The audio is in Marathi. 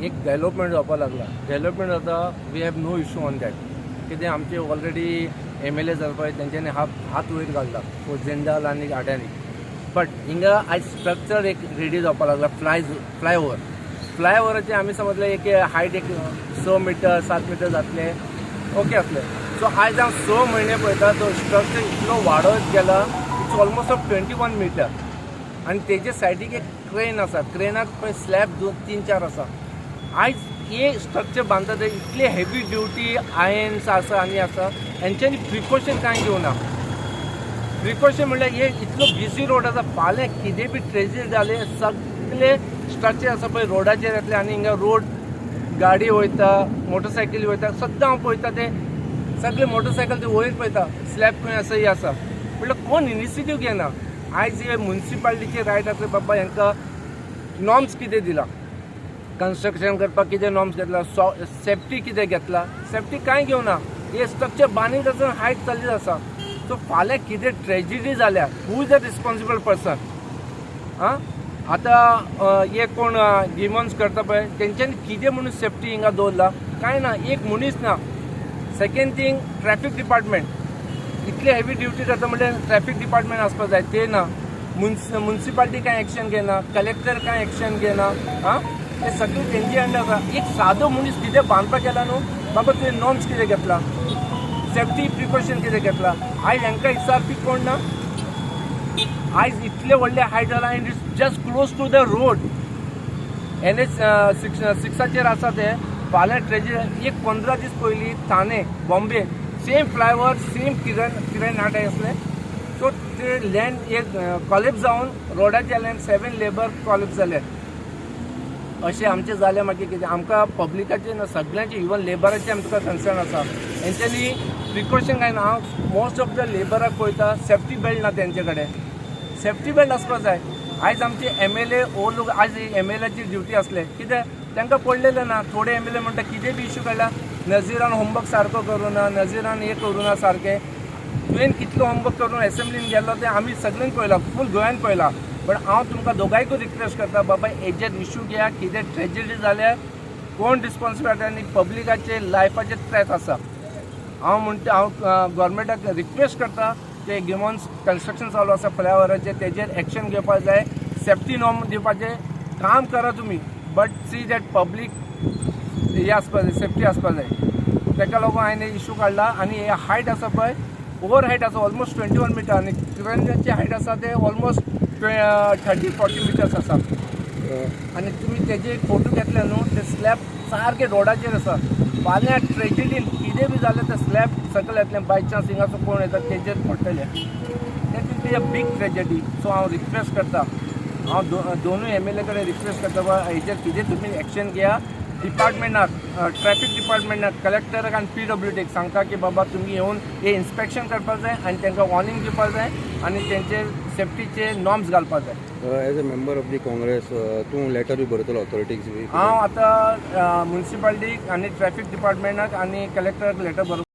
एक डेव्हलपमेंट जावपा लागला. डेव्हलपमेंट जाता we have no issue on that. कितें आमचे ऑलरेडी MLA जाता पळय तेंच्यांनी हात वयर घालता जेंडाल आनी आड्यांनी. बट हिंगा आयज स्ट्रक्चर एक रेडी जावपा लागला. फ्लायओव्हराचे आमी समजले एक हायट एक 6 मीटर 7 मीटर जातले ओके असले. सो आयज हांव 6 म्हयने पळयता तो स्ट्रक्चर इतलो वाडत गेला. इट्स ऑलमोस्ट ऑफ 21 मीटर आनी तेजे सायडीक एक क्रेन आसा. क्रेनाक पळय स्लॅब 2-3-4 आसा. आयज हे स्ट्रक्चर बांदता ते इतले हेवी ड्युटी आयन्स आसा आनी आसा हेंच्यांनी प्रिकॉशन कांय घेवना. प्रिकॉशन म्हणल्यार हे इतलो बिजी रोड आसा. फाल्यां कितें बी ट्रेजेडी जाले सगळे स्ट्रक्चर आसा पळय रोडाचेर येतले आनी हिंगा रोड गाडी वयता मोटरसायकली वयता सद्दां हांव पळयता ते सगळे मोटरसायकल ते वयर पळयता स्लॅब खंय आसा ही आसा म्हटल्यार कोण इनिशिएटीव घेना. आयज हे म्युन्सिपालिटीचे रायट आसा बाबा हांकां नॉर्म्स कितें दिला कन्स्ट्रक्शन करपाक कितें नॉर्म्स घेतला सेफ्टी कितें घेतला. सेफ्टी कांय घेवना. हे स्ट्रक्चर बांदीत आसून हायट चल्लीच आसा. सो फाल्यां कितें ट्रेजिडी जाल्यार who is the responsible person. आतां हे कोण डिमॉन्स करता पळय तेंच्यांनी कितें म्हणून सेफ्टी हिंगा दवरला कांय ना. एक मनीस ना. सेकेंड थिंग ट्रॅफिक डिपार्टमेंट इतले हेवी ड्युटी करता म्हणल्यार ट्रॅफिक डिपार्टमेंट आसपाक जाय ते ना. म्युन्सिपालिटी कांय एक्शन घेना. कलेक्टर कांय एक्शन घेना. हे सगळे तेंचे अंडर आसा. एक सादो मनीस कितें बांदपाक गेला न्हू बाबा तुवें नॉर्म्स कितें घेतला सेफ्टी प्रिकॉशन कितें घेतला. आयज हांकां विचारपी कोण ना. आयज इतले व्हडले हायट जाला आनी it's just close to the road. NH 6 आसा ते. फाल्यां ट्रेजिडी एक 15 दीस पयलीं Thane Bombay same flyover same Kiran Nate असले. सो ते लँड एक कॉलेप्स जावन रोडाचे लँड 7 लेबर कॉलेप्स जाले. अशें आमचें जालें मागीर कितें आमकां पब्लिकाचें ना सगळ्यांचे इवन लेबराचें आमकां कन्सर्न आसा. हेंच्यांनी प्रिकॉशन कांय ना. हांव मोस्ट ऑफ द लेबराक पळयता सेफ्टी बेल्ट ना तेंचे कडेन. सेफ्टी बेल्ट आसपाक जाय. आयज आमचे MLA ओ लोक आयज MLAची ड्युटी आसले कितें तांकां पडलेलें ना. थोडे MLA म्हणटा कितें बी इश्यू काडला नझीरान होमवर्क सारको करूं ना नझीरान हे करूं ना सारकें. तुवें कितलो होमवर्क करून एसेंब्लीन गेलो ते आमी सगळ्यांनी पळयला फूल गोंयान पळयला. पण हांव तुमकां दोगांयकूय रिक्वेस्ट करता बाबा हेजेर इश्यू घेया. कितें ट्रेजिडी जाल्यार कोण रिस्पॉन्सिबिलिटी आनी पब्लिकाचे लायफाचे थ्रेट आसा. हांव गव्हर्मेंटाक रिक्वेस्ट करता ते गिमॉन्स कन्स्ट्रक्शन चालू आसा फ्लायओव्हराचेर तेजेर एक्शन घेवपाक जाय. सेफ्टी नॉर्म दिवपाचें काम करा तुमी. बट सी दॅट पब्लीक हे आसपाक जाय सेफ्टी आसपाक जाय. ताका लागून हांवें इश्यू काडला. आनी हे हायट आसा पळय ओवर हायट आसा ऑलमोस्ट 21 मीटर आनी किरणची हायट आसा ते ऑलमोस्ट 30-40 मिटर्स आसा. आनी तुमी तेजे फोटो घेतले न्हू ते स्लॅब सारके रोडाचेर आसा. फाल्यां ट्रेजिडीन कितें बी जालें ते स्लॅब सकयल येतलें बाय चान्स हिंगाचो कोण येता तेजेर पडटलें. That will be a big tragedy. So हांव रिक्वेस्ट करता हांव दोनूय MLA कडेन रिक्वेस्ट करता बाबा हेजेर कितें तुमी एक्शन घेया. डिपार्टमेंटाक ट्रॅफिक डिपार्टमेंटाक कलेक्टराक आनी PWDक सांगता की बाबा तुमी येवन हे इन्स्पेक्शन करपाक जाय आनी तांकां वॉर्निंग दिवपाक जाय आनी तेंचे सेफ्टीचे नॉर्म्स घालपाक जाय. As a member of the Congress तूं लेटर बी बरयतलो ऑथॉरिटीक. हांव आतां म्युन्सिपालिटीक आनी ट्रॅफिक डिपार्टमेंटाक आनी कलेक्टराक लेटर